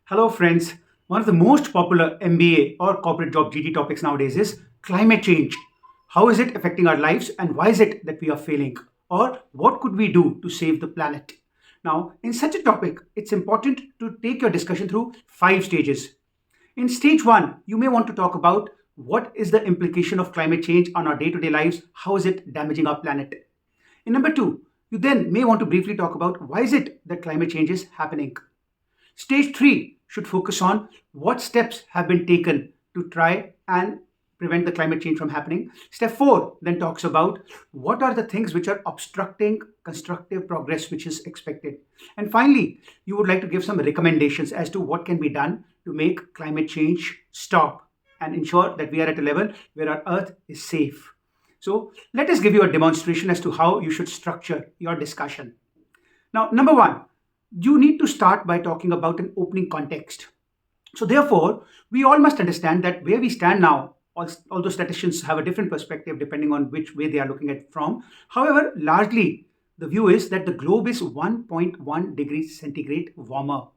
Hello, friends. One of the most popular MBA or corporate job GT topics nowadays is climate change. How is it affecting our lives, and why is it that we are failing? Or what could we do to save the planet? Now, in such a topic, it's important to take your discussion through five stages. In stage one, you may want to talk about what is the implication of climate change on our day to day lives, how is it damaging our planet. In number two, you then may want to briefly talk about why is it that climate change is happening. Stage 3 should focus on what steps have been taken to try and prevent the climate change from happening. Step 4 then talks about what are the things which are obstructing constructive progress which is expected. And finally, you would like to give some recommendations as to what can be done to make climate change stop and ensure that we are at a level where our earth is safe. So, let us give you a demonstration as to how you should structure your discussion. Now, number one, you need to start by talking about an opening context. So, therefore, we all must understand that where we stand now, although statisticians have a different perspective depending on which way they are looking at it from. However, largely the view is that the globe is 1.1 degrees centigrade warmer.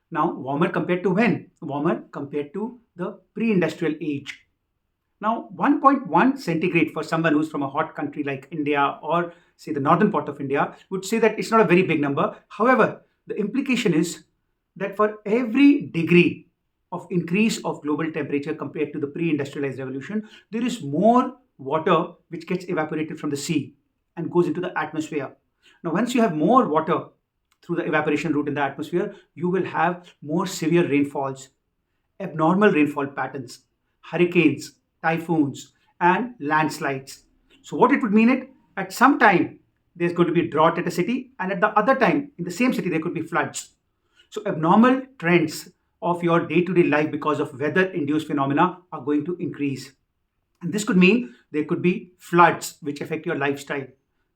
Now, warmer compared to when? Warmer compared to the pre industrial age. Now, 1.1 centigrade for someone who's from a hot country like India or say the northern part of India would say that it's not a very big number. However, the implication is that for every degree of increase of global temperature compared to the pre-industrialized revolution, there is more water which gets evaporated from the sea and goes into the atmosphere. Now, once you have more water through the evaporation route in the atmosphere, you will have more severe rainfalls, abnormal rainfall patterns, hurricanes, typhoons, and landslides. So, what it would mean it at some time there's going to be drought at a city, and at the other time in the same city there could be floods. So, abnormal trends of your day to day life because of weather induced phenomena are going to increase. And this could mean there could be floods which affect your lifestyle.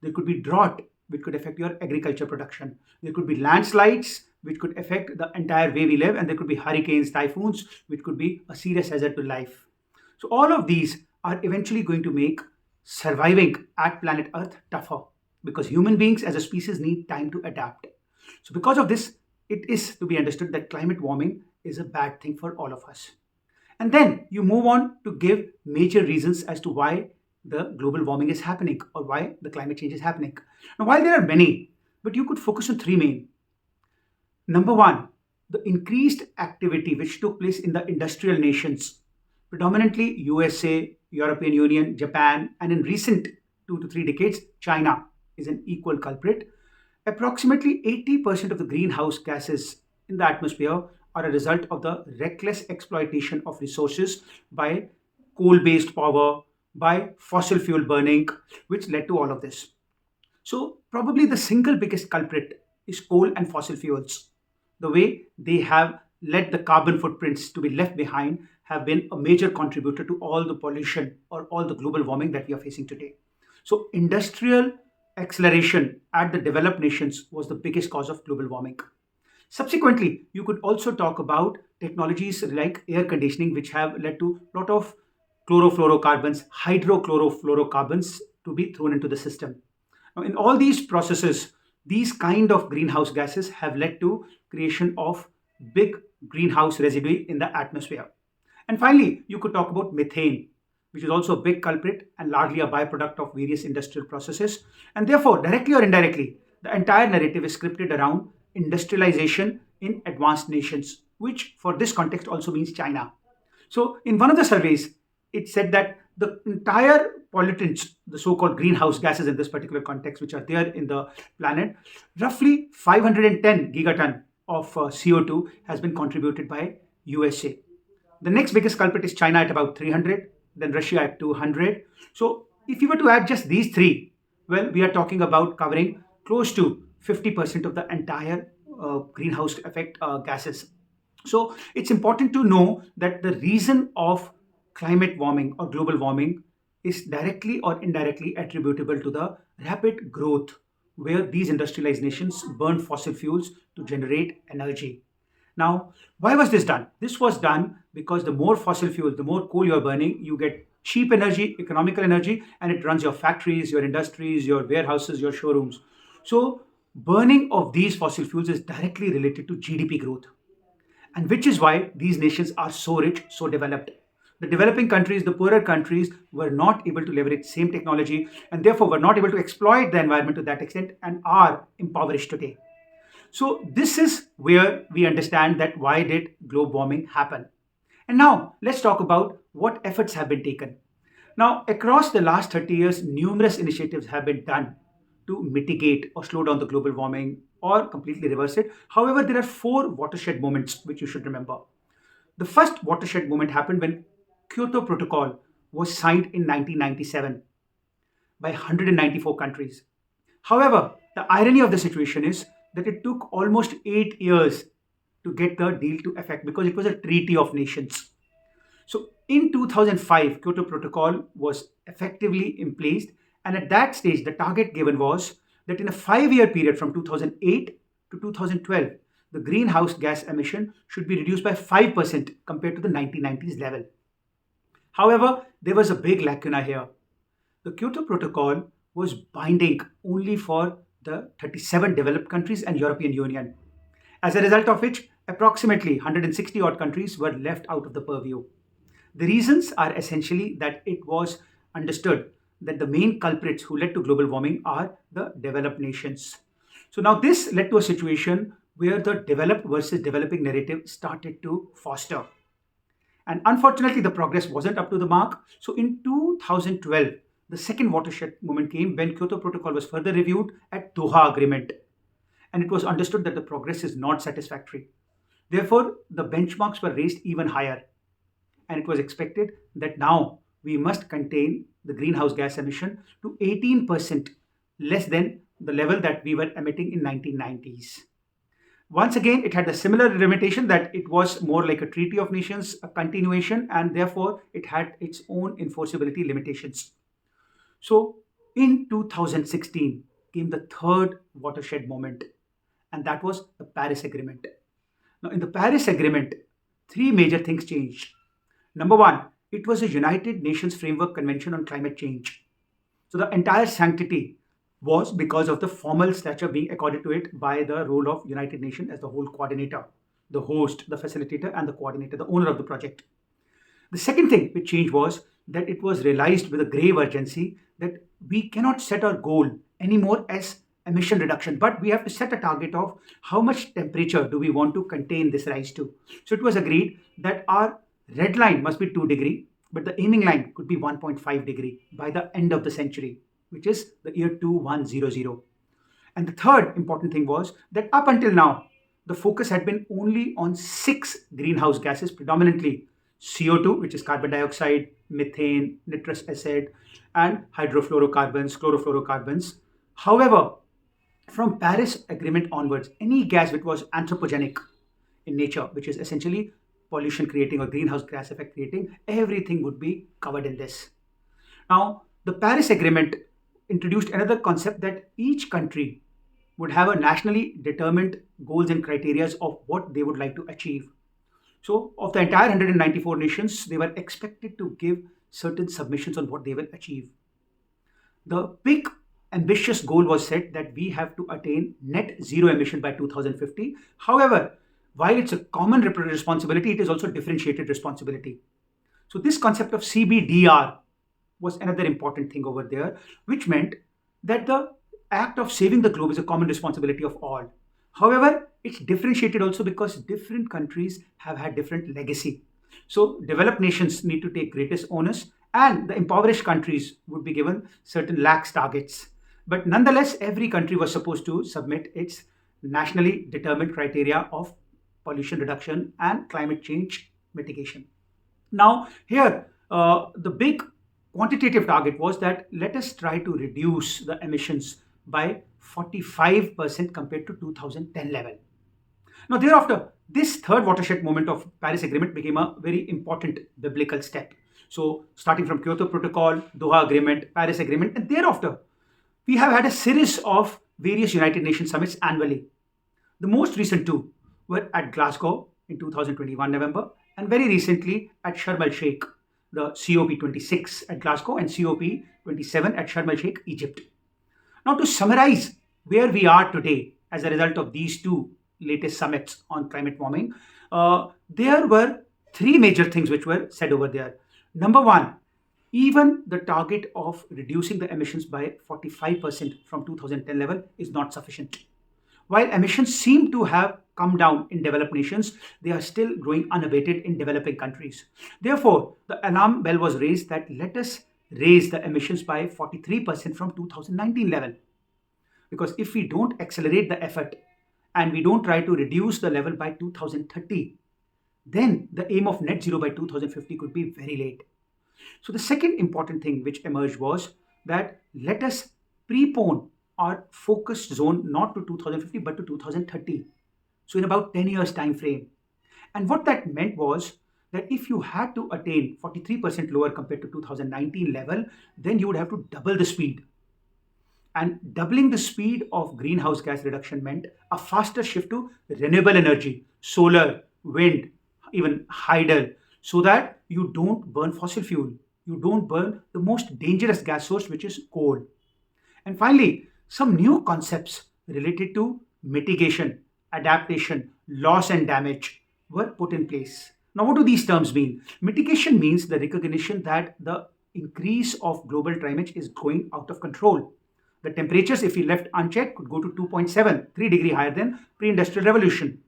There could be drought which could affect your agriculture production. There could be landslides which could affect the entire way we live. And there could be hurricanes, typhoons, which could be a serious hazard to life. So, all of these are eventually going to make surviving at planet Earth tougher because human beings as a species need time to adapt. So, because of this, it is to be understood that climate warming is a bad thing for all of us. And then you move on to give major reasons as to why the global warming is happening or why the climate change is happening. Now, while there are many, but you could focus on three main. Number one, the increased activity which took place in the industrial nations, predominantly USA, European Union, Japan, and in recent 2 to 3 decades, China is an equal culprit. Approximately 80% of the greenhouse gases in the atmosphere are a result of the reckless exploitation of resources by coal based power, by fossil fuel burning, which led to all of this. So, probably the single biggest culprit is coal and fossil fuels. The way they have let the carbon footprints to be left behind have been a major contributor to all the pollution or all the global warming that we are facing today. So, industrial acceleration at the developed nations was the biggest cause of global warming. Subsequently, you could also talk about technologies like air conditioning, which have led to a lot of chlorofluorocarbons, hydrochlorofluorocarbons to be thrown into the system. Now, in all these processes, these kind of greenhouse gases have led to creation of big greenhouse residue in the atmosphere. And finally, you could talk about methane, which is also a big culprit and largely a byproduct of various industrial processes. And therefore, directly or indirectly, the entire narrative is scripted around industrialization in advanced nations, which for this context also means China. So, in one of the surveys, it said that the entire pollutants, the so called greenhouse gases in this particular context, which are there in the planet, roughly 510 gigaton of CO2 has been contributed by USA. The next biggest culprit is China at about 300, then Russia at 200. So, if you were to add just these three, well, we are talking about covering close to 50% of the entire greenhouse effect gases. So, it's important to know that the reason of climate warming or global warming is directly or indirectly attributable to the rapid growth where these industrialized nations burn fossil fuels to generate energy. Now, why was this done? This was done because the more fossil fuels, the more coal you're burning, you get cheap energy, economical energy, and it runs your factories, your industries, your warehouses, your showrooms. So, burning of these fossil fuels is directly related to GDP growth. And which is why these nations are so rich, so developed. The developing countries, the poorer countries, were not able to leverage same technology and therefore were not able to exploit the environment to that extent and are impoverished today. So this is where we understand that why did global warming happen. And now let's talk about what efforts have been taken. Now, across the last 30 years, numerous initiatives have been done to mitigate or slow down the global warming or completely reverse it. However, there are four watershed moments which you should remember. The first watershed moment happened when Kyoto Protocol was signed in 1997 by 194 countries. However, the irony of the situation is that it took almost 8 years to get the deal to effect because it was a treaty of nations. So in 2005, Kyoto Protocol was effectively in place, and at that stage, the target given was that in a 5 year period from 2008 to 2012, the greenhouse gas emission should be reduced by 5% compared to the 1990s level. However, there was a big lacuna here. The Kyoto Protocol was binding only for the 37 developed countries and European Union. As a result of which, approximately 160 odd countries were left out of the purview. The reasons are essentially that it was understood that the main culprits who led to global warming are the developed nations. So now this led to a situation where the developed versus developing narrative started to foster. And unfortunately, the progress wasn't up to the mark. So in 2012, the second watershed moment came when Kyoto Protocol was further reviewed at Doha Agreement. And it was understood that the progress is not satisfactory. Therefore, the benchmarks were raised even higher. And it was expected that now we must contain the greenhouse gas emission to 18% less than the level that we were emitting in 1990s. Once again, it had a similar limitation that it was more like a treaty of nations, a continuation, and therefore it had its own enforceability limitations. So in 2016 came the third watershed moment, and that was the Paris Agreement. Now, in the Paris Agreement, three major things changed. Number one, it was a United Nations Framework Convention on Climate Change. So the entire sanctity was because of the formal stature being accorded to it by the role of United Nations as the whole coordinator, the host, the facilitator, and the coordinator, the owner of the project. The second thing which changed was that it was realized with a grave urgency that we cannot set our goal anymore as emission reduction, but we have to set a target of how much temperature do we want to contain this rise to. So it was agreed that our red line must be 2 degree, but the aiming line could be 1.5 degree by the end of the century, which is the year 2100. And the third important thing was that up until now, the focus had been only on six greenhouse gases, predominantly CO2, which is carbon dioxide, methane, nitrous acid, and hydrofluorocarbons, chlorofluorocarbons. However, from Paris Agreement onwards, any gas which was anthropogenic in nature, which is essentially pollution creating or greenhouse gas effect creating, everything would be covered in this. Now, the Paris Agreement introduced another concept that each country would have a nationally determined goals and criteria of what they would like to achieve. So, of the entire 194 nations, they were expected to give certain submissions on what they will achieve. The big ambitious goal was set that we have to attain net zero emission by 2050. However, while it's a common responsibility, it is also differentiated responsibility. So, this concept of CBDR was another important thing over there, which meant that the act of saving the globe is a common responsibility of all. However, it's differentiated also because different countries have had different legacy. So, developed nations need to take greatest onus, and the impoverished countries would be given certain lax targets. But nonetheless, every country was supposed to submit its nationally determined criteria of pollution reduction and climate change mitigation. Now, here, the big quantitative target was that let us try to reduce the emissions by 45% compared to 2010 level. Now, thereafter, this third watershed moment of Paris Agreement became a very important biblical step. So, starting from Kyoto Protocol, Doha Agreement, Paris Agreement, and thereafter, we have had a series of various United Nations summits annually. The most recent two were at Glasgow in 2021 November, and very recently at Sharm el Sheikh, the COP26 at Glasgow and COP27 at Sharm el Sheikh, Egypt. Now, to summarize where we are today as a result of these two latest summits on climate warming, There were three major things which were said over there. Number one, even the target of reducing the emissions by 45% from 2010 level is not sufficient. While emissions seem to have come down in developed nations, they are still growing unabated in developing countries. Therefore, the alarm bell was raised that let us raise the emissions by 43% from 2019 level. Because if we don't accelerate the effort and we don't try to reduce the level by 2030, then the aim of net zero by 2050 could be very late. So the second important thing which emerged was that let us prepone our focused zone not to 2050 but to 2030. So in about 10 years time frame. And what that meant was that if you had to attain 43% lower compared to 2019 level, then you would have to double the speed. And doubling the speed of greenhouse gas reduction meant a faster shift to renewable energy, solar, wind, even hydel, so that you don't burn fossil fuel. You don't burn the most dangerous gas source, which is coal. And finally, some new concepts related to mitigation, adaptation, loss, and damage were put in place. Now, what do these terms mean? Mitigation means the recognition that the increase of global climate is going out of control. The temperatures, if we left unchecked, could go to 2.7, 3 degree higher than pre-industrial revolution.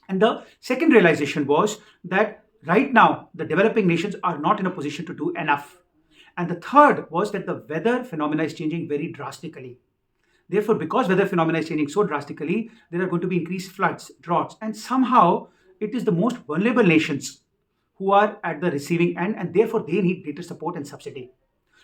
And the second realization was that right now the developing nations are not in a position to do enough. And the third was that the weather phenomena is changing very drastically. Therefore, because weather phenomena is changing so drastically, there are going to be increased floods, droughts, and somehow it is the most vulnerable nations who are at the receiving end, and therefore they need greater support and subsidy.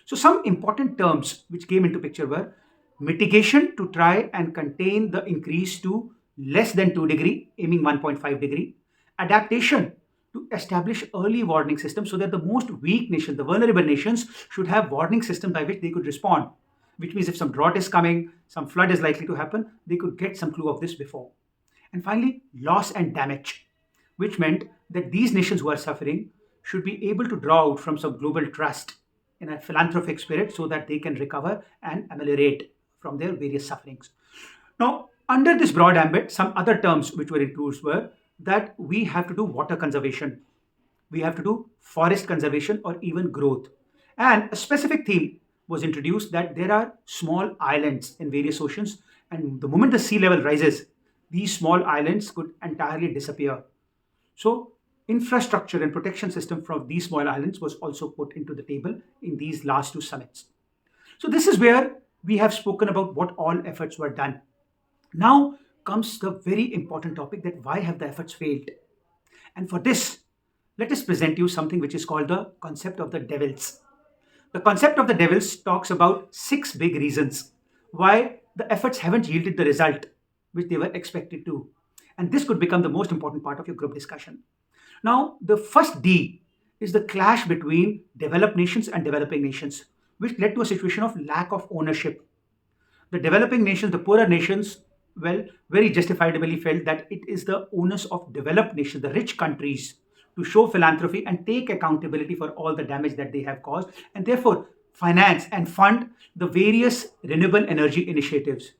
So some important terms which came into picture were mitigation to try and contain the increase to less than 2 degree, aiming 1.5 degree. Adaptation to establish early warning systems so that the most weak nations, the vulnerable nations, should have warning systems by which they could respond. Which means if some drought is coming, some flood is likely to happen, they could get some clue of this before. And finally, loss and damage, which meant that these nations who are suffering should be able to draw out from some global trust in a philanthropic spirit so that they can recover and ameliorate from their various sufferings. Now, under this broad ambit, some other terms which were included were that we have to do water conservation, we have to do forest conservation or even growth. And a specific theme was introduced that there are small islands in various oceans, and the moment the sea level rises, these small islands could entirely disappear. So, infrastructure and protection system from these small islands was also put into the table in these last two summits. So, this is where we have spoken about what all efforts were done. Now comes the very important topic that why have the efforts failed? And for this, let us present you something which is called the concept of the devils. The concept of the devils talks about six big reasons why the efforts haven't yielded the result which they were expected to. And this could become the most important part of your group discussion. Now, the first D is the clash between developed nations and developing nations, which led to a situation of lack of ownership. The developing nations, the poorer nations, well, very justifiably felt that it is the onus of developed nations, the rich countries, to show philanthropy and take accountability for all the damage that they have caused, and therefore finance and fund the various renewable energy initiatives.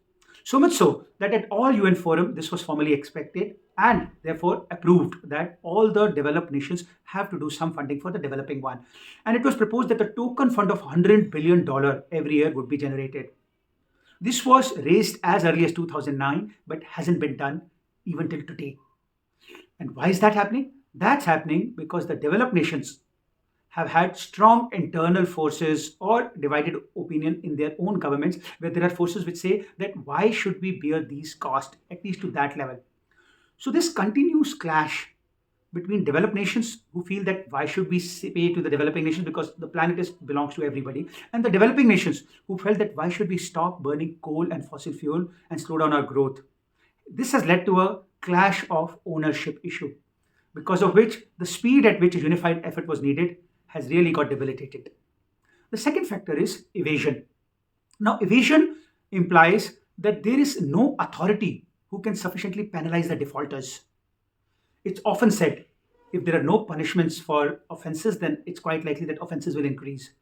So much so that at all UN forum, this was formally expected and therefore approved that all the developed nations have to do some funding for the developing one. And it was proposed that a token fund of $100 billion every year would be generated. This was raised as early as 2009, but hasn't been done even till today. And why is that happening? That's happening because the developed nations have had strong internal forces or divided opinion in their own governments, where there are forces which say that why should we bear these costs, at least to that level. So this continuous clash between developed nations who feel that why should we pay to the developing nations because the planet belongs to everybody, and the developing nations who felt that why should we stop burning coal and fossil fuel and slow down our growth. This has led to a clash of ownership issue, because of which the speed at which a unified effort was needed has really got debilitated. The second factor is evasion. Now, evasion implies that there is no authority who can sufficiently penalize the defaulters. It's often said if there are no punishments for offenses, then it's quite likely that offenses will increase.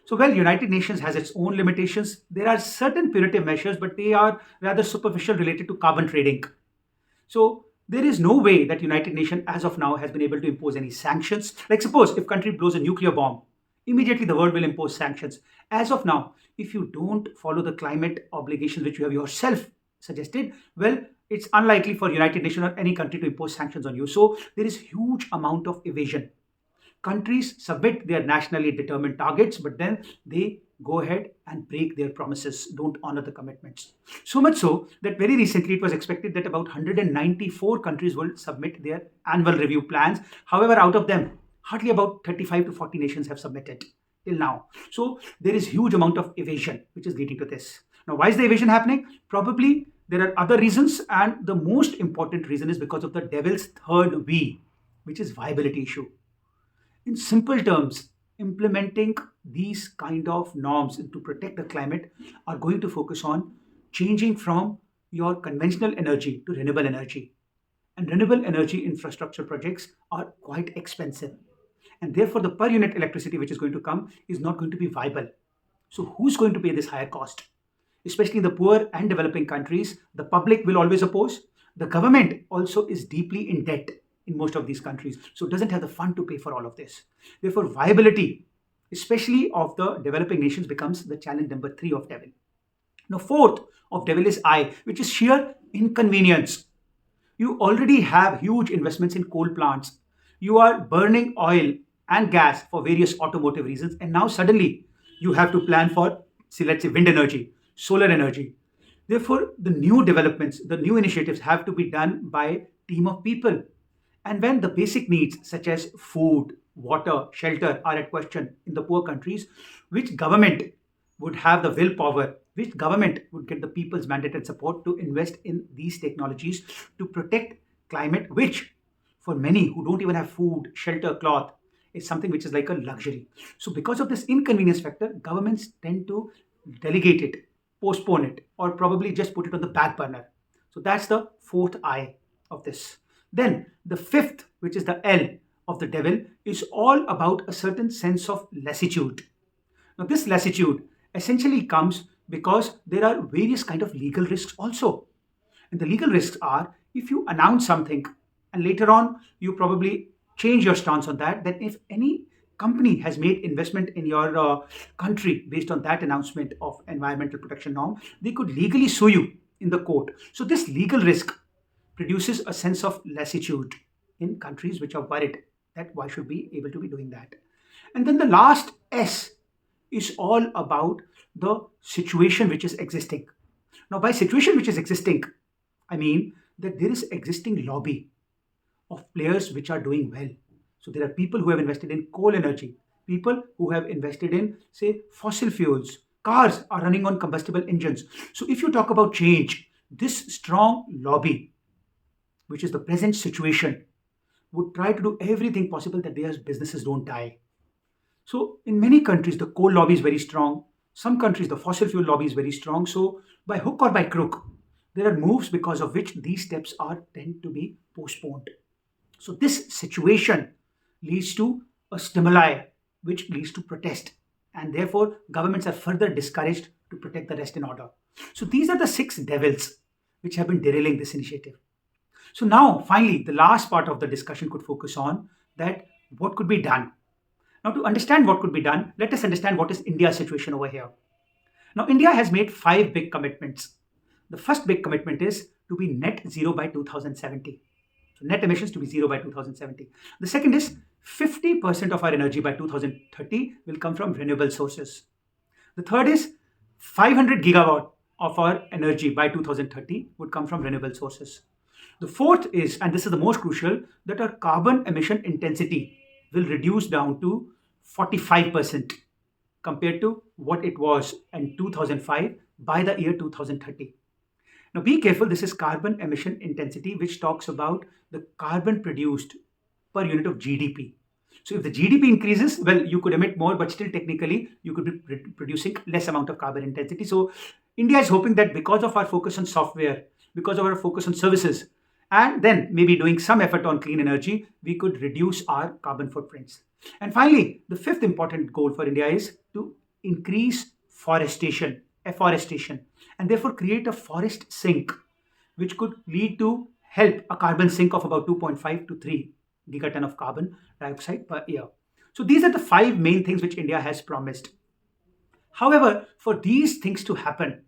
So, while United Nations has its own limitations, there are certain punitive measures, but they are rather superficial related to carbon trading. So, There is no way that United Nations as of now has been able to impose any sanctions. Like suppose if country blows a nuclear bomb, immediately the world will impose sanctions. As of now, if you don't follow the climate obligations which you have yourself suggested, well, it's unlikely for United Nations or any country to impose sanctions on you. So there is huge amount of evasion. Countries submit their nationally determined targets, but then they go ahead and break their promises, don't honor the commitments. So much so that very recently it was expected that about 194 countries will submit their annual review plans. However, out of them, hardly about 35 to 40 nations have submitted till now. So there is huge amount of evasion which is leading to this. Now, why is the evasion happening? Probably there are other reasons, and the most important reason is because of the devil's third V, which is viability issue. In simple terms, implementing these kind of norms to protect the climate are going to focus on changing from your conventional energy to renewable energy. And renewable energy infrastructure projects are quite expensive. And therefore, the per unit electricity which is going to come is not going to be viable. So, who's going to pay this higher cost? Especially in the poor and developing countries, the public will always oppose. The government also is deeply in debt in most of these countries, so it doesn't have the fund to pay for all of this. Therefore, viability, especially of the developing nations, becomes the challenge number three of devil. Now, fourth of devil is I, which is sheer inconvenience. You already have huge investments in coal plants. You are burning oil and gas for various automotive reasons, and now suddenly you have to plan for, say, let's say, wind energy, solar energy. Therefore, the new developments, the new initiatives have to be done by a team of people. And when the basic needs such as food, water, shelter are at question in the poor countries, which government would have the willpower, which government would get the people's mandate and support to invest in these technologies to protect climate, which for many who don't even have food, shelter, cloth, is something which is like a luxury. So because of this inconvenience factor, governments tend to delegate it, postpone it, or probably just put it on the back burner. So that's the fourth I of this. Then the fifth, which is the L of the devil, is all about a certain sense of lassitude. Now, this lassitude essentially comes because there are various kind of legal risks also. And the legal risks are if you announce something and later on you probably change your stance on that, then if any company has made investment in your country based on that announcement of environmental protection norm, they could legally sue you in the court. So this legal risk produces a sense of lassitude in countries which are worried that why should we able to be doing that. And then the last S is all about the situation which is existing. Now, by situation which is existing, I mean that there is existing lobby of players which are doing well. So there are people who have invested in coal energy, people who have invested in, say, fossil fuels. Cars are running on combustible engines. So if you talk about change, this strong lobby, which is the present situation, would try to do everything possible that their businesses don't die. So in many countries, the coal lobby is very strong. Some countries, the fossil fuel lobby is very strong. So by hook or by crook, there are moves because of which these steps are tend to be postponed. So this situation leads to a stimuli which leads to protest. And therefore, governments are further discouraged to protect the rest in order. So these are the six devils which have been derailing this initiative. So now, finally, the last part of the discussion could focus on that what could be done. Now, to understand what could be done, let us understand what is India's situation over here. Now, India has made five big commitments. The first big commitment is to be net zero by 2070. So net emissions to be zero by 2070. The second is 50% of our energy by 2030 will come from renewable sources. The third is 500 gigawatt of our energy by 2030 would come from renewable sources. The fourth is, and this is the most crucial, that our carbon emission intensity will reduce down to 45% compared to what it was in 2005 by the year 2030. Now be careful, this is carbon emission intensity, which talks about the carbon produced per unit of GDP. So if the GDP increases, well, you could emit more, but still technically you could be producing less amount of carbon intensity. So India is hoping that because of our focus on software, because of our focus on services, and then maybe doing some effort on clean energy, we could reduce our carbon footprints. And finally, the fifth important goal for India is to increase afforestation, and therefore create a forest sink, which could lead to help a carbon sink of about 2.5 to 3 gigaton of carbon dioxide per year. So these are the five main things which India has promised. However, for these things to happen,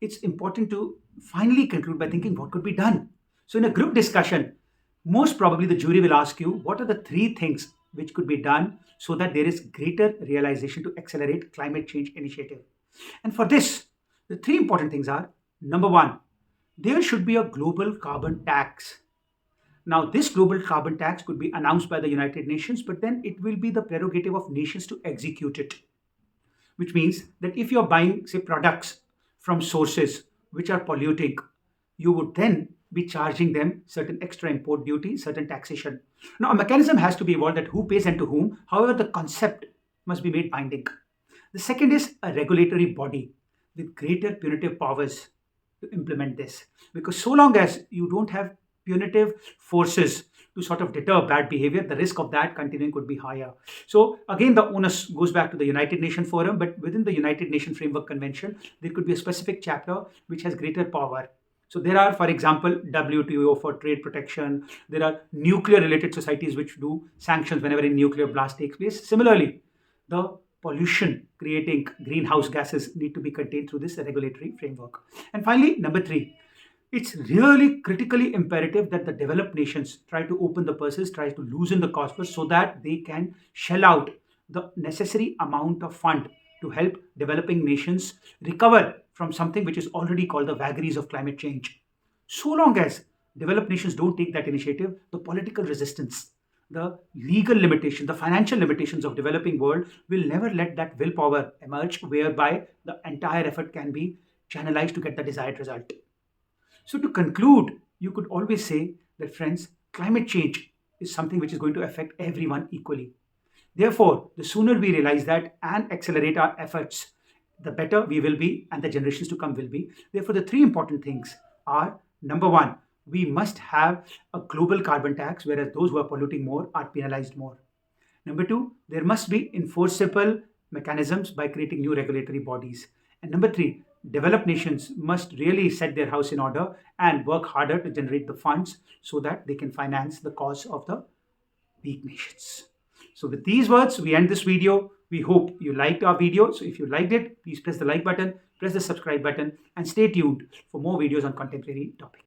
it's important to finally conclude by thinking what could be done. So, in a group discussion, most probably the jury will ask you what are the three things which could be done so that there is greater realization to accelerate climate change initiative. And for this, the three important things are: number one, there should be a global carbon tax. Now, this global carbon tax could be announced by the United Nations, but then it will be the prerogative of nations to execute it, which means that if you're buying, say, products from sources which are polluting, you would then be charging them certain extra import duty, certain taxation. Now, a mechanism has to be evolved that who pays and to whom. However, the concept must be made binding. The second is a regulatory body with greater punitive powers to implement this. Because so long as you don't have punitive forces to sort of deter bad behavior, the risk of that continuing could be higher. So again, the onus goes back to the United Nations Forum, but within the United Nations Framework Convention, there could be a specific chapter which has greater power. So there are, for example, WTO for trade protection. There are nuclear-related societies which do sanctions whenever a nuclear blast takes place. Similarly, the pollution creating greenhouse gases need to be contained through this regulatory framework. And finally, number three, it's really critically imperative that the developed nations try to open the purses, try to loosen the coffers so that they can shell out the necessary amount of fund to help developing nations recover from something which is already called the vagaries of climate change. So long as developed nations don't take that initiative, the political resistance, the legal limitation, the financial limitations of developing world will never let that willpower emerge whereby the entire effort can be channelized to get the desired result. So, to conclude, you could always say that, friends, climate change is something which is going to affect everyone equally. Therefore, the sooner we realize that and accelerate our efforts, the better we will be and the generations to come will be. Therefore, the three important things are: number one, we must have a global carbon tax, whereas those who are polluting more are penalized more. Number two, there must be enforceable mechanisms by creating new regulatory bodies. And number three, developed nations must really set their house in order and work harder to generate the funds so that they can finance the cause of the weak nations. So with these words, we end this video. We hope you liked our video. So if you liked it, please press the like button, press the subscribe button, and stay tuned for more videos on contemporary topics.